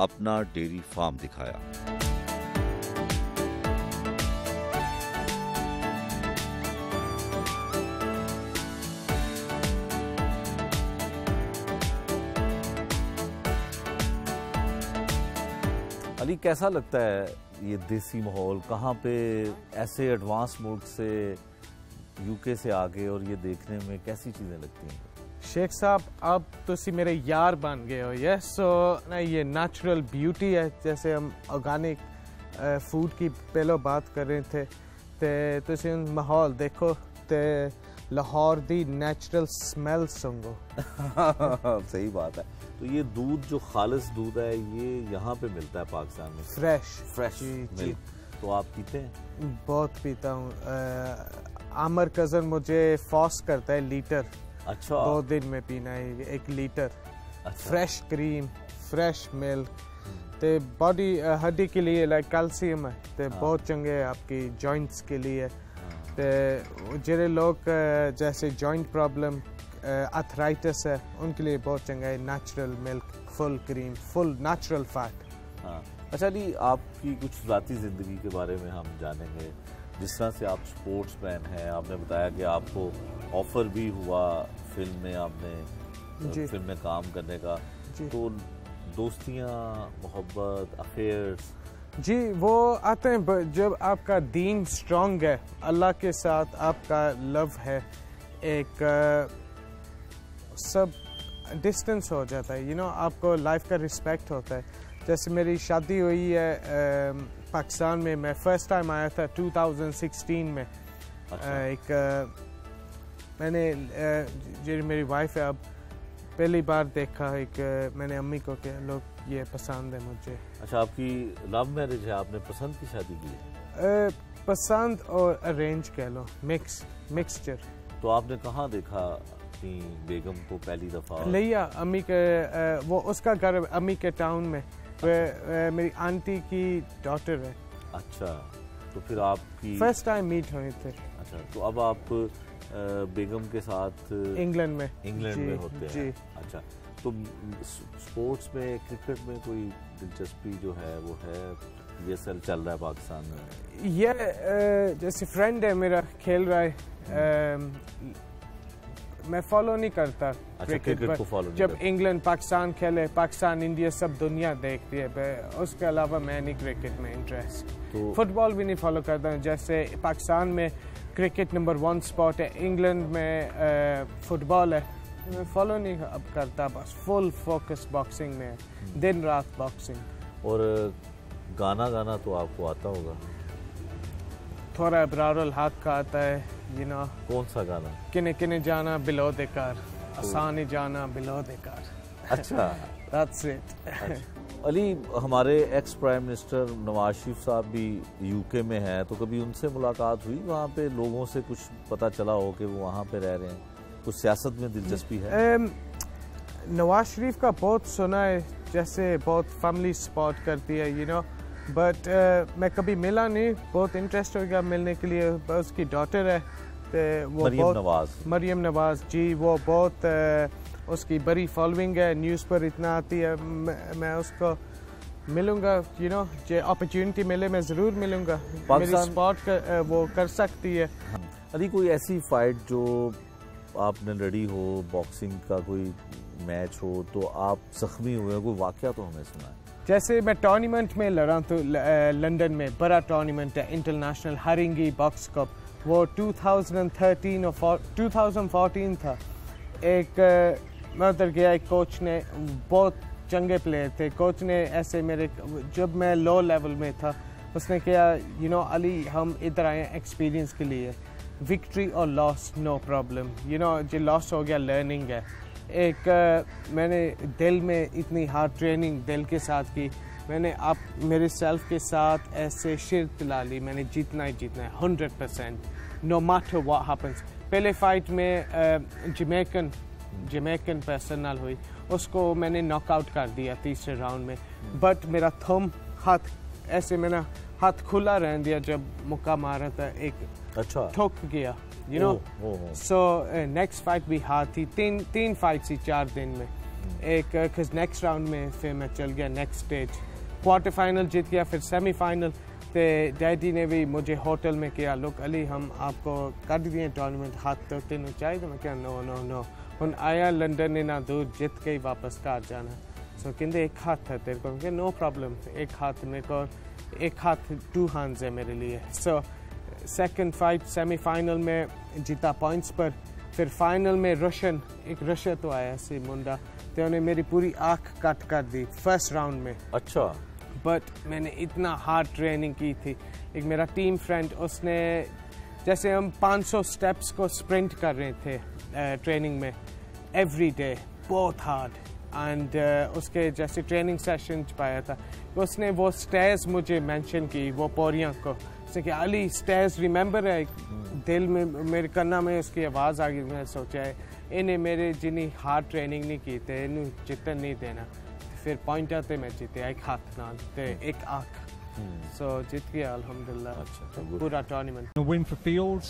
اپنا ڈیری فارم دکھایا۔ علی کیسا لگتا ہے یہ دیسی ماحول؟ کہاں پہ ایسے ایڈوانس ملک سے یو کے سے آگے اور یہ دیکھنے میں کیسی چیزیں لگتی ہیں؟ شیخ صاحب اب تسی میرے یار بن گئے ہو، یس سو یہ نیچرل بیوٹی ہے، جیسے ہم آرگینک فوڈ کی پہلو بات کر رہے تھے، تے تسی ماحول دیکھو تے لاہور دی نیچرل سمیل سنگو۔ صحیح بات ہے۔ تو یہ دودھ جو خالص دودھ ہے یہ یہاں پہ ملتا ہے پاکستان میں؟ فریش ملک تو آپ پیتے ہیں؟ بہت پیتا ہوں۔ عامر کزن مجھے فورس کرتا ہے لیٹر، اچھا 2 دن میں پینا ہے 1 لیٹر فریش کریم، فریش ملک، تے باڈی ہڈی کے لیے لائک کیلشیم ہے، تے بہت چنگے ہے آپ کی جوائنٹس کے لیے، تے جڑے لوگ جیسے جوائنٹ پرابلم ارتھرائٹس ہے ان کے لیے بہت چنگا ہے نیچرل ملک، فل کریم، فل نیچرل فیٹ۔ ہاں اچھا علی، آپ کی کچھ ذاتی زندگی کے بارے میں ہم جانیں گے۔ جس طرح سے آپ سپورٹس مین ہیں، آپ نے بتایا کہ آپ کو آفر بھی ہوا فلم میں، آپ نے فلم میں کام کرنے کا، تو دوستیاں، محبت، افیئرس؟ جی وہ آتے ہیں جب آپ کا دین سٹرونگ ہے، اللہ کے ساتھ آپ کا لو ہے، ایک سب ڈسٹنس ہو جاتا ہے، یو نو آپ کو لائف کا رسپیکٹ ہوتا ہے۔ جیسے میری شادی ہوئی ہے پاکستان میں، میں فرسٹ ٹائم آیا تھا 2016 میں، ایک میں نے جو میری وائف ہے اب پہلی بار دیکھا، ایک میں نے امی کو کہ لوگ یہ پسند ہے مجھے۔ اچھا آپ کی لو میرج ہے، آپ نے پسند کی شادی کی ہے؟ پسند اور ارینج کہہ لو، مکسچر۔ تو آپ نے کہاں دیکھا اپنی بیگم کو پہلی دفعہ؟ لیا امی کے، وہ اس کا گھر امی کے ٹاؤن میں، میری آنٹی کی ڈاٹر ہے۔ اچھا تو پھر آپ کی فرسٹ ٹائم میٹ ہوئے تھے۔ اچھا تو اب آپ بیگم کے ساتھ انگلینڈ میں ہوتے ہیں؟ اچھا تو سپورٹس میں، کرکٹ میں کوئی دلچسپی جو ہے وہ ہے؟ یہ سل چل رہا ہے پاکستان میں، یہ جیسے فرینڈ ہے میرا کھیل رہا ہے، میں فالو نہیں کرتا کرکٹ کو، جب انگلینڈ پاکستان کھیلے، پاکستان انڈیا سب دنیا دیکھتی ہے، اس کے علاوہ میں نہیں کرکٹ میں انٹرسٹ۔ فٹ بال بھی نہیں فالو کرتا ہوں، جیسے پاکستان میں کرکٹ نمبر 1 اسپورٹ ہے، انگلینڈ میں فٹ بال ہے، میں فالو نہیں اب کرتا، بس فل فوکس باکسنگ میں، دن رات باکسنگ۔ اور گانا تو آپ کو آتا ہوگا؟ تھوڑا ابرار الحق کا آتا ہے، یو نو۔ کون سا گانا؟ کنے کنے جانا بلو دے کار، آسانی جانا بلو دے کار۔ اچھا that's it۔ علی ہمارے ex prime minister Nawaz Sharif صاحب بھی یو کے میں ہیں، تو کبھی ان سے ملاقات ہوئی؟ وہاں پہ لوگوں سے کچھ پتہ چلا ہو کہ وہ وہاں پہ رہ رہے ہیں؟ کچھ سیاست میں دلچسپی ہے؟ نواز شریف کا بہت سنا ہے، جیسے بہت فیملی سپورٹ کرتی ہے، یو نو، بٹ میں کبھی ملا نہیں، بہت انٹرسٹ ہو گیا ملنے کے لیے۔ اس کی ڈاٹر ہے وہ مریم نواز جی، وہ بہت اس کی بڑی فالوئنگ ہے، نیوز پر اتنا آتی ہے، میں اس کو ملوں گا، یو نو، جو اپرچونٹی ملے میں ضرور ملوں گا، میری سپورٹ وہ کر سکتی ہے۔ علی کوئی ایسی فائٹ جو آپ نے لڑی ہو، باکسنگ کا کوئی میچ ہو تو آپ زخمی ہوئے، کوئی واقعہ تو ہمیں سنا ہے؟ جیسے میں ٹورنامنٹ میں لڑا تو لندن میں بڑا ٹورنامنٹ ہے، انٹرنیشنل ہرنگی باکس کپ، وہ 2013 اور 2014 تھا۔ ایک میں ادھر گیا، ایک کوچ نے، بہت چنگے پلیئر تھے، کوچ نے ایسے میرے، جب میں لو لیول میں تھا، اس نے کہا یو نو علی ہم ادھر آئے ہیں ایکسپیرینس کے لیے، وکٹری اور لاس نو پرابلم، یو نو، جو لاس ہو گیا لرننگ ہے۔ ایک میں نے دل میں اتنی ہارڈ ٹریننگ دل کے ساتھ کی، میں نے آپ میرے سیلف کے ساتھ ایسے شرط لا لی، میں نے جیتنا ہی جیتنا ہے 100%، نو میٹر واٹ ہیپنس۔ پہلے فائٹ میں جمیکن پرسنل ہوئی، اس کو میں نے ناک آؤٹ کر دیا 3رے راؤنڈ میں، بٹ میرا تھم ہاتھ ایسے میں نے ہاتھ کھلا رہن دیا، جب مکہ مارا تھا ایک ٹھک گیا، you know. So next fight بھی ہاتھ تھی، تین فائٹ تھی 4 دن میں، एक नेक्स्ट राउंड में फिर मैं चल गया नेक्स्ट स्टेज, क्वार्टर फाइनल जीत गया, फिर सेमीफाइनल। तो डैडी ने भी मुझे होटल में किया, लुक अली हम आपको कर दिए टूर्नामेंट, हाथ तो तेन चाहिए। तो मैं क्या नो नो नो, हम आया लंदन इना दूर जीत के ही वापस घर जाना। सो कहते एक हाथ है तेरे को, नो प्रॉब्लम, एक हाथ मेरे को, एक हाथ 2 hands है मेरे लिए। सो सेकंड फाइट सेमीफाइनल में जीता पॉइंट्स पर, फिर फाइनल में एक रशिया तो आया सी मुंडा, तो उन्होंने मेरी पूरी आँख कट कर दी फर्स्ट राउंड में। अच्छा। बट मैंने इतना हार्ड ट्रेनिंग की थी। एक मेरा टीम फ्रेंड, उसने जैसे हम 500 स्टेप्स को स्प्रिंट कर रहे थे ट्रेनिंग में एवरी डे, बहुत हार्ड। एंड उसके जैसे ट्रेनिंग सेशन पाया था, उसने वो स्टेयर्स मुझे मेंशन की, वो पौड़ियाँ को, उसने कि अली स्टेयर्स रिमेंबर है। दिल में मेरे कन्ना में उसकी आवाज़ आ गई। मैंने सोचा है इन्हें मेरे जिन्नी हार्ड ट्रेनिंग नहीं की थे इन्हें जितन नहीं देना। फिर पॉइंट आते मैं जीते, एक हाथ नाल ते एक आँख। So जीत गया अल्हम्दुलिल्लाह। अच्छा, पूरा tournament. A win for Fields.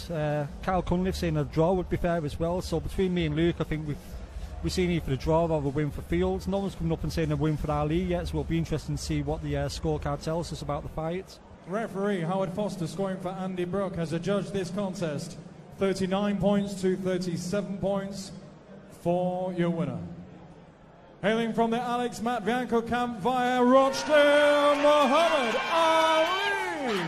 Carl Cunliffe saying a draw would be fair as well. So between me and Luke, I think we've seen either a draw or a win for Fields. No one's coming up and saying a win for Ali yet, so it'll be interesting to see what the scorecard tells us about the fight. Referee Howard Foster scoring for Andy Brook has adjudged this contest 39 points to 37 points for your winner. Hailing from the Alex Matvienko camp via Rochdale, Muhammad Ali.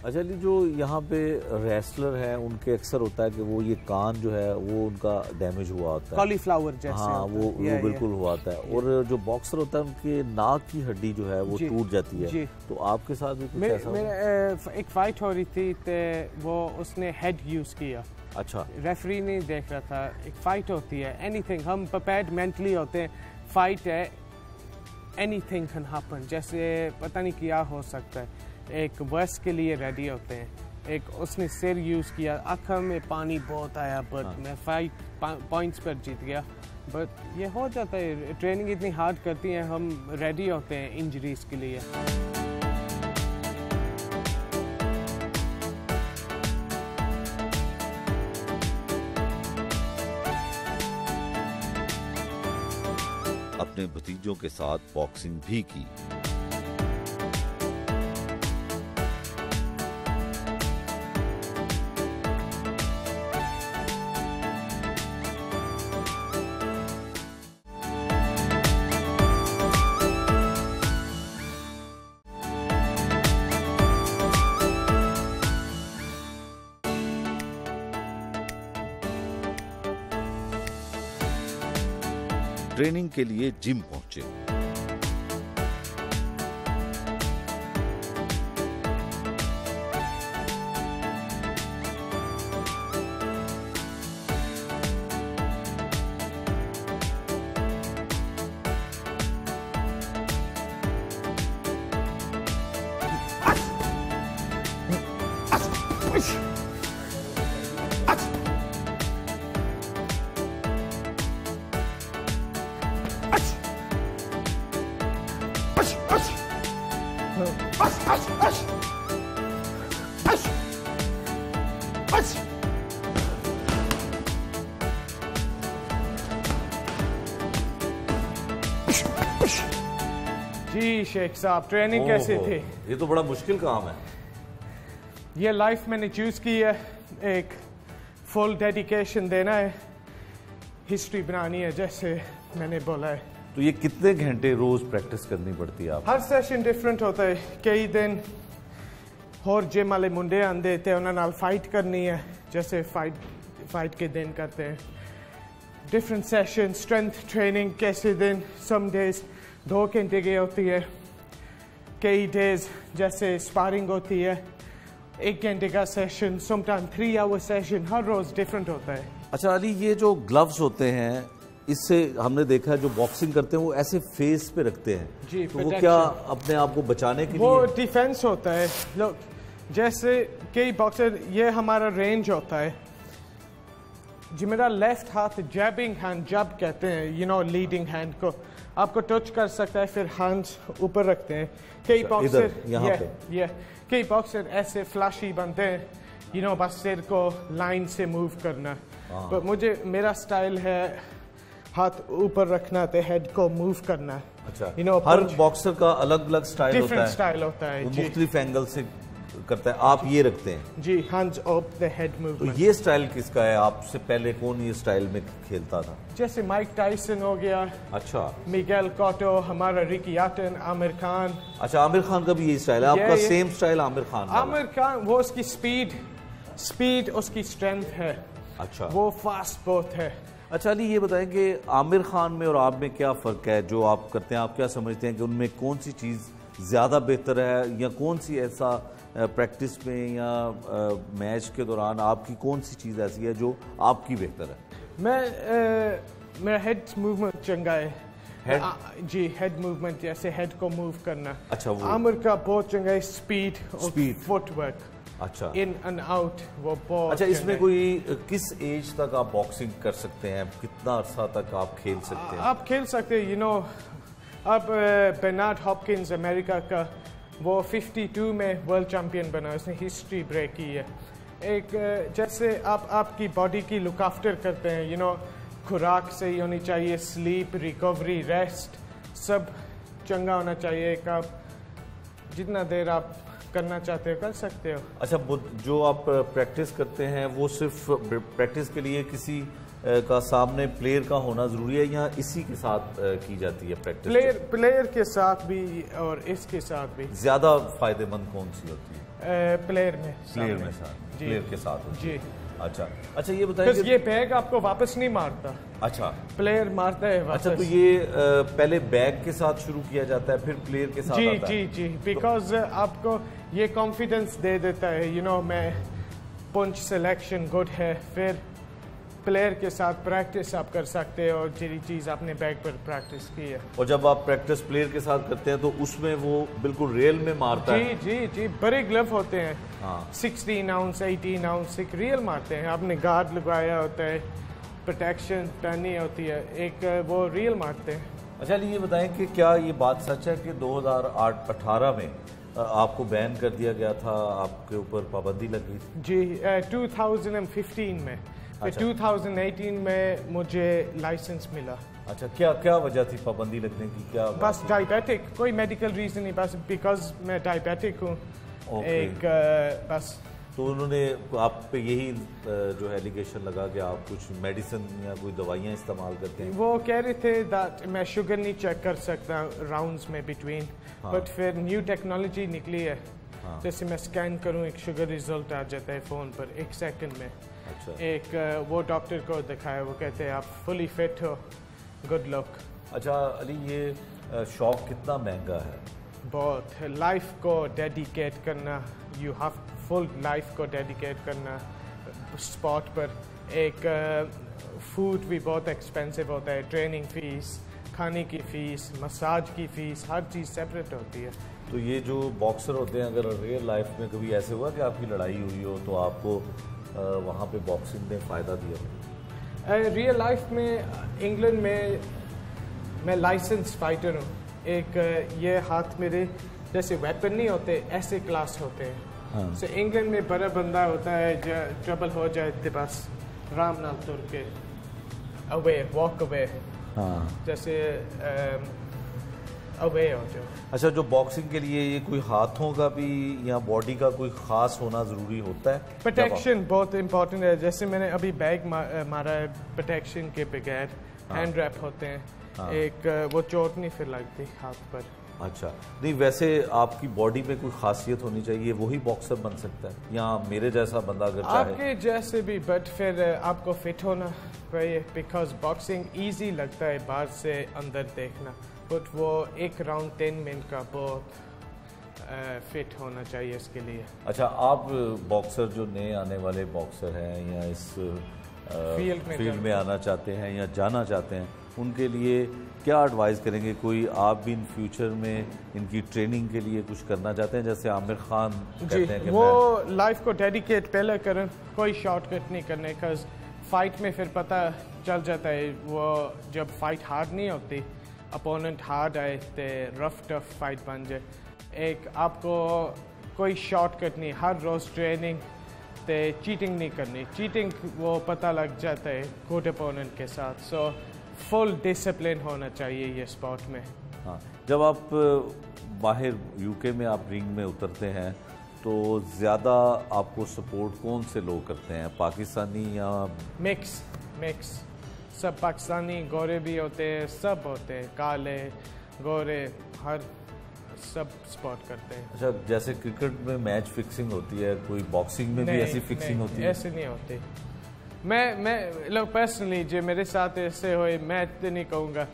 अच्छा जी, जो यहाँ पे wrestler हैं उनके अक्सर होता है कि वो ये कान जो है वो उनका डैमेज हुआ होता है, कॉलीफ्लावर जैसे। हाँ, वो बिल्कुल हुआ होता है। और जो बॉक्सर होता है उनके नाक की हड्डी जो है वो टूट जाती है। तो आपके साथ भी कुछ ऐसा हुआ? एक फाइट हो रही थी तो वो उसने हेड यूज किया। अच्छा। रेफरी नहीं देख रहा था। एक फाइट होती है, एनीथिंग, हम प्रिपेयर्ड मेंटली होते हैं, फाइट है, एनीथिंग कैन हैपन, जैसे पता नहीं क्या हो सकता है। एक वर्स के लिए रेडी होते हैं। एक उसने सिर यूज़ किया, आँखों में पानी बहुत आया, बट मैं फाइट पॉइंट्स पर जीत गया। बट ये हो जाता है, ट्रेनिंग इतनी हार्ड करती है, हम रेडी होते हैं इंजरीज के लिए। अपने भतीजों के साथ बॉक्सिंग भी की। ट्रेनिंग के लिए जिम पहुंचे। जी शेख साहब, ट्रेनिंग कैसे थी? ये तो बड़ा मुश्किल काम है। ये लाइफ मैंने चूज की है, एक फुल डेडिकेशन देना है, हिस्ट्री बनानी है, जैसे मैंने बोला है। तो ये कितने घंटे रोज प्रैक्टिस करनी पड़ती है आप? हर सेशन डिफरेंट होता है। कई दिन और जिम वाले मुंडे आंदे थे, उन्होंने नाल फाइट करनी है, जैसे फाइट के दिन करते हैं। डिफरेंट सेशन, स्ट्रेंथ ट्रेनिंग कैसे दिन, सम डेज 2 घंटे की होती है, कई डेज जैसे स्पारिंग होती है 1 घंटे का सेशन, समटाइम 3 आवर सेशन, हर रोज डिफरेंट होता है। अच्छा अली, ये जो ग्लव्स होते हैं इससे हमने देखा है जो बॉक्सिंग करते हैं वो ऐसे फेस पे रखते हैं जी, तो वो क्या अपने आप को बचाने के वो लिए? डिफेंस होता है। लोग जैसे कई बॉक्सर, ये हमारा रेंज होता है जी। मेरा लेफ्ट हाथ जैबिंग हैंड, जब कहते हैं, यू नो, लीडिंग हैंड को आपको टच कर सकता है, फिर हैंड्स ऊपर रखते हैं। कई बॉक्सर कई बॉक्सर ऐसे फ्लैशी बनते हैं, यू नो, बस सिर को लाइन से मूव करना। पर मुझे, मेरा स्टाइल है हाथ ऊपर रखना तो हेड को मूव करना. अच्छा, you know, हर बॉक्सर का अलग अलग स्टाइल होता है. डिफरेंट स्टाइल होता है. वो मुख्तलिफ एंगल से करता है. आप ये रखते हैं जी, हैंड्स अप द हेड तो मूवमेंट. ये स्टाइल किसका है? आपसे पहले कौन ये स्टाइल में खेलता था? जैसे माइक टाइसन हो गया, अच्छा, मिगेल कॉटो, हमारा रिकी याटन, आमिर खान. अच्छा, आमिर खान का भी यही स्टाइल है आपका? सेम स्टाइल आमिर खान का? आमिर खान वो उसकी स्पीड उसकी स्ट्रेंथ है. अच्छा, वो फास्ट बहुत है. अच्छा अली, ये बताएं कि आमिर खान में और आप में क्या फ़र्क है जो आप करते हैं? आप क्या समझते हैं कि उनमें कौन सी चीज़ ज़्यादा बेहतर है, या कौन सी ऐसा प्रैक्टिस में या मैच के दौरान आपकी कौन सी चीज़ ऐसी है जो आपकी बेहतर है? मेरा हेड मूवमेंट चंगा है. हेड? जी, हेड मूवमेंट, जैसे हेड को मूव करना. अच्छा, वो आमिर का बहुत चंगा है. स्पीड, फुटवर्क, अच्छा, इन एंड आउट, वो बहुत. अच्छा, इसमें कोई किस एज तक आप बॉक्सिंग कर सकते हैं? कितना अरसा तक आप खेल सकते हैं? आप खेल सकते हैं. अब बेनार्ड हॉपकिंस अमेरिका का, वो 52 में वर्ल्ड चैंपियन बना. उसने हिस्ट्री ब्रेक की है. एक जैसे आप आपकी बॉडी की लुक आफ्टर करते हैं, खुराक सही होनी चाहिए, स्लीप, रिकवरी, रेस्ट सब चंगा होना चाहिए. आप जितना देर आप करना चाहते हो कर सकते हो. अच्छा, जो आप प्रैक्टिस करते हैं वो सिर्फ प्रैक्टिस के लिए किसी का सामने प्लेयर का होना ज़रूरी है, या इसी के साथ की जाती है प्रैक्टिस? प्लेयर के साथ भी और इसके साथ भी. ज़्यादा फ़ायदेमंद कौन सी होती है? प्लेयर में प्लेयर के साथ होती है. जी. अच्छा, ये बताइए कि ये बैग आपको वापस नहीं मारता. अच्छा, प्लेयर मारता है वापस. अच्छा, तो ये पहले बैग के साथ शुरू किया जाता है फिर प्लेयर के साथ आता है? जी, बिकॉज आपको ये कॉन्फिडेंस दे देता है, मैं पंच सिलेक्शन गुड है. फिर प्लेयर के साथ प्रैक्टिस आप कर सकते हो, और जिस चीज़ आपने बैग पर प्रैक्टिस की है. और जब आप प्रैक्टिस प्लेयर के साथ करते हैं तो उसमें वो बिल्कुल रियल में मारता है? जी, बड़े ग्लव होते हैं. हाँ. 16 आउंस 18 आउंस एक रियल मारते हैं. आपने गार्ड लगाया होता है, प्रोटेक्शन पहनी होती है, एक वो रियल मारते हैं. अच्छा, ये बताएं कि क्या ये बात सच है कि 2018 में आपको बैन कर दिया गया था, आपके ऊपर पाबंदी लगी थी? जी, 2015 में. अच्छा. 2018 में मुझे लाइसेंस मिला. अच्छा, क्या वजह थी पाबंदी लगने की? क्या बस डायबिटिक, कोई मेडिकल रीजन नहीं, बस बिकॉज मैं डायबिटिक हूँ. एक बस. तो उन्होंने आप पे यही जो है एलिगेशन लगा कि आप कुछ मेडिसिन या कोई दवाइयाँ इस्तेमाल करते हैं? वो कह रहे थे दैट मैं शुगर नहीं चेक कर सकता राउंड्स में बिटवीन. बट फिर न्यू टेक्नोलॉजी निकली है. जैसे मैं स्कैन करूँ, एक शुगर रिजल्ट आ जाता है फ़ोन पर 1 सेकंड में. अच्छा. एक वो डॉक्टर को दिखाया, वो कहते हैं आप फुली फिट हो, गुड लक. अच्छा अली, ये शौक कितना महंगा है? बहुत. लाइफ को डेडिकेट करना, यू हैव फुल लाइफ को डेडिकेट करना स्पॉट पर. एक फूड भी बहुत एक्सपेंसिव होता है, ट्रेनिंग फीस, खाने की फ़ीस, मसाज की फ़ीस, हर चीज़ सेपरेट होती है. तो ये जो बॉक्सर होते हैं, अगर रियल लाइफ में कभी ऐसे हुआ कि आपकी लड़ाई हुई हो तो आपको वहाँ पे बॉक्सिंग ने फ़ायदा दिया हो? रियल लाइफ में इंग्लैंड में मैं लाइसेंस फाइटर हूँ. एक ये हाथ मेरे जैसे वेपन नहीं होते, ऐसे क्लास होते हैं. हाँ. so, इंग्लैंड में बड़ा बंदा होता है, जो ट्रबल हो जाए तो बस राम नाम तुर के अवे, वॉक अवे. हाँ. जैसे अवे हो जाओ. अच्छा, जो बॉक्सिंग के लिए ये कोई हाथों का भी या बॉडी का कोई खास होना ज़रूरी होता है? प्रोटेक्शन बहुत इम्पोर्टेंट है. जैसे मैंने अभी बैग मारा है, प्रोटेक्शन के बगैर हैंड रैप होते हैं. हाँ. एक वो चोट नहीं फिर लगती हाथ पर. अच्छा, नहीं वैसे आपकी बॉडी में कोई खासियत होनी चाहिए, वही बॉक्सर बन सकता है, या मेरे जैसा बंदा अगर चाहे? आपके जैसे भी, बट फिर आपको फिट होना चाहिए. बिकॉज बॉक्सिंग इजी लगता है बाहर से अंदर देखना, बट वो एक राउंड 10 मिनट का बहुत फिट होना चाहिए इसके लिए. अच्छा, आप बॉक्सर जो नए आने वाले बॉक्सर हैं या इस फील्ड में आना चाहते हैं या जाना चाहते हैं, उनके लिए क्या एडवाइस करेंगे? कोई आप भी इन फ्यूचर में इनकी ट्रेनिंग के लिए कुछ करना चाहते हैं, जैसे आमिर खान कहते हैं कि वो लाइफ को डेडिकेट पहले करें, कोई शॉर्टकट नहीं करने. बिकॉज फाइट में फिर पता चल जाता है, वो जब फाइट हार्ड नहीं होती, अपोनेंट हार्ड आए तो रफ टफ फाइट बन जाए. एक आपको कोई शॉर्टकट नहीं, हर रोज़ ट्रेनिंग तो चीटिंग नहीं करनी. चीटिंग वो पता लग जाता है गुड अपोनेंट के साथ. सो فل ڈسپلن ہونا چاہیے یہ اسپورٹ میں. ہاں جب آپ باہر UK میں آپ رنگ میں اترتے ہیں تو زیادہ آپ کو سپورٹ کون سے لوگ کرتے ہیں, پاکستانی یا مکس سب پاکستانی, گورے بھی ہوتے ہیں, سب ہوتے ہیں, کالے گورے ہر سب سپورٹ کرتے ہیں. اچھا جیسے کرکٹ میں میچ فکسنگ ہوتی ہے, کوئی باکسنگ میں بھی ایسی فکسنگ ہوتی ہے؟ ایسے نہیں ہوتی. میں لوگ پرسنلی جو میرے ساتھ ایسے ہوئے, میں تو نہیں کہوں گا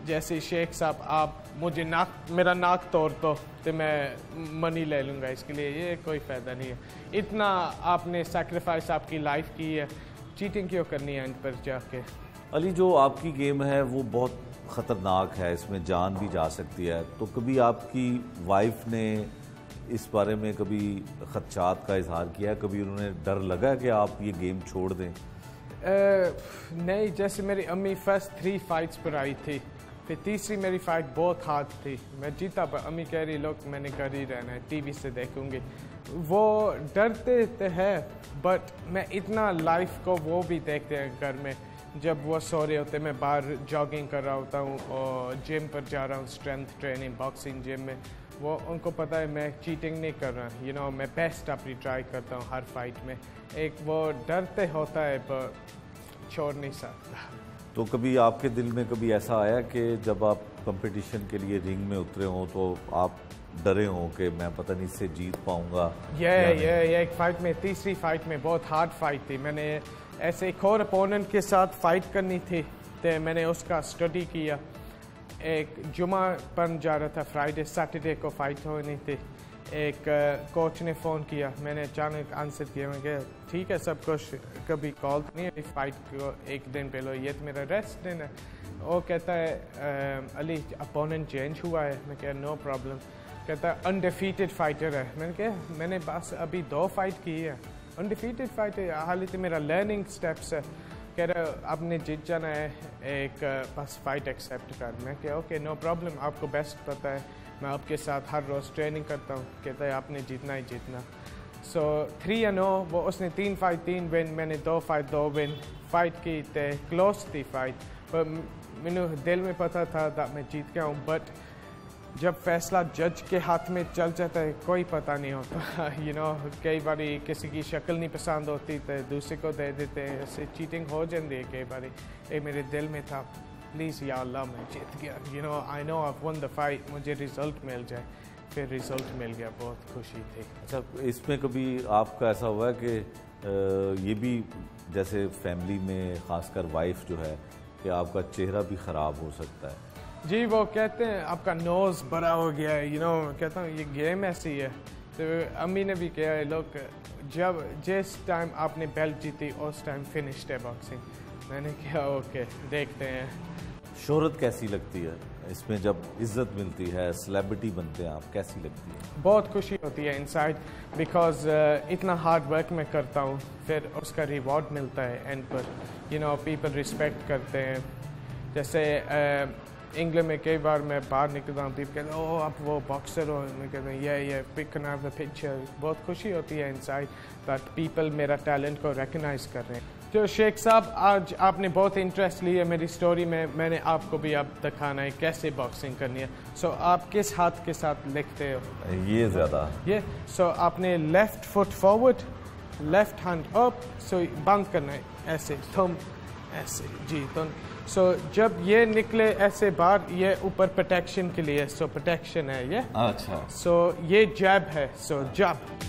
جیسے شیخ صاحب آپ مجھے میرا ناک توڑ دو تو میں منی لے لوں گا اس کے لیے, یہ کوئی فائدہ نہیں ہے. اتنا آپ نے سیکریفائس آپ کی لائف کی ہے, چیٹنگ کیوں کرنی ہے ان پر جا کے. علی جو آپ کی گیم ہے وہ بہت خطرناک ہے, اس میں جان بھی جا سکتی ہے, تو کبھی آپ کی وائف نے اس بارے میں کبھی خدشات کا اظہار کیا, کبھی انہوں نے ڈر لگا کہ آپ یہ گیم چھوڑ دیں؟ نہیں, جیسے میری امی فرسٹ 3 فائٹس پر آئی تھی, پھر تیسری میری فائٹ بہت ہارڈ تھی, میں جیتا پر امی کہہ رہی لوگ میں نے گھر ہی رہنا ہے, ٹی وی سے دیکھوں گی. وہ ڈرتے تو ہے بٹ میں اتنا لائف کو وہ بھی دیکھتے ہیں گھر میں, جب وہ سو رہے ہوتے میں باہر جاگنگ کر رہا ہوتا ہوں اور جم پر جا رہا ہوں, اسٹرینتھ ٹریننگ باکسنگ جم میں, وہ ان کو پتہ ہے میں چیٹنگ نہیں کر رہا, میں بیسٹ اپنی ٹرائی کرتا ہوں ہر فائٹ میں. ایک وہ ڈرتے ہوتا ہے پر چھوڑ نہیں سکتا. تو کبھی آپ کے دل میں کبھی ایسا آیا کہ جب آپ کمپٹیشن کے لیے رنگ میں اترے ہوں تو آپ ڈرے ہوں کہ میں پتہ نہیں اس سے جیت پاؤں گا؟ یہ ایک فائٹ میں, تیسری فائٹ میں بہت ہارڈ فائٹ تھی, میں نے ایسے ایک اور اپوننٹ کے ساتھ فائٹ کرنی تھی تو میں نے اس کا اسٹڈی کیا. ایک جمعہ پر جا رہا تھا, فرائیڈے سیٹرڈے کو فائٹ ہونی تھی. ایک کوچ نے فون کیا, میں نے اچانک آنسر کیا, میں کہا ٹھیک ہے سب کچھ, کبھی کال نہیں ہے فائٹ کو ایک دن پہلے, یہ تو میرا ریسٹ دن ہے. وہ کہتا ہے علی اپوننٹ چینج ہوا ہے, میں کہا نو پرابلم. کہتا ہے انڈیفیٹڈ فائٹر ہے, میں نے کہا میں نے بس ابھی 2 فائٹ کی ہے, انڈیفیٹڈ فائٹر حالت میرا لرننگ سٹیپس ہے. کہہ رہا آپ نے جیت جانا ہے, ایک بس فائٹ ایکسیپٹ کر. میں کہا اوکے نو پرابلم, آپ کو بیسٹ پتہ ہے, میں آپ کے ساتھ ہر روز ٹریننگ کرتا ہوں. کہتا ہے آپ نے جیتنا ہی جیتنا. سو 3-0, وہ اس نے 3 فائٹ 3 ون, میں نے 2 فائٹ 2 ون. فائٹ کی تے کلوز تھی فائٹ, پر مینو دل میں پتہ تھا کہ میں جیت گیا ہوں. بٹ جب فیصلہ جج کے ہاتھ میں چل جاتا ہے کوئی پتہ نہیں ہوتا. کئی باری کسی کی شکل نہیں پسند ہوتی تو دوسرے کو دے دیتے ہیں, ایسے چیٹنگ ہو جاتی ہے کئی باری. ایک میرے دل میں تھا پلیز یا اللہ میں جیت گیا, آئی نو آئی ون دا فائٹ, مجھے رزلٹ مل جائے. پھر رزلٹ مل گیا, بہت خوشی تھی. اچھا اس میں کبھی آپ کا ایسا ہوا ہے کہ یہ بھی جیسے فیملی میں خاص کر وائف جو ہے کہ آپ کا چہرہ بھی خراب ہو سکتا ہے؟ جی وہ کہتے ہیں آپ کا نوز بڑا ہو گیا ہے, کہتا ہوں یہ گیم ایسی ہے. تو امی نے بھی کہا ہے لوگ جس ٹائم آپ نے بیلٹ جیتی اس ٹائم فنشڈ ہے باکسنگ. میں نے کہا اوکے دیکھتے ہیں. شہرت کیسی لگتی ہے اس میں جب عزت ملتی ہے, سیلیبریٹی بنتے ہیں آپ, کیسی لگتی ہے؟ بہت خوشی ہوتی ہے انسائڈ, بیکاز اتنا ہارڈ ورک میں کرتا ہوں, پھر اس کا ریوارڈ ملتا ہے اینڈ پر. پیپل ریسپیکٹ کرتے ہیں. جیسے انگلینڈ میں کئی بار میں باہر نکلتا ہوں, پیپل کہتے ہیں او آپ وہ باکسر ہو, میں کہتا ہوں یہ پک کین ہیو دا پکچر. بہت خوشی ہوتی ہے انسائڈ دیٹ پیپل میرا ٹیلنٹ کو ریکگنائز کر رہے ہیں. جو شیخ صاحب آج آپ نے بہت انٹرسٹ لی ہے میری سٹوری میں نے آپ کو بھی اب دکھانا ہے کیسے باکسنگ کرنی ہے. سو آپ کس ہاتھ کے ساتھ لکھتے ہو؟ یہ زیادہ سو آپ نے left foot forward, left hand up, so بند کرنا ہے ایسے, تھم ایسے, جی تم. سو جب یہ نکلے ایسے باہر, یہ اوپر پروٹیکشن کے لیے, سو پروٹیکشن ہے یہ. اچھا. سو یہ جیب ہے, سو جب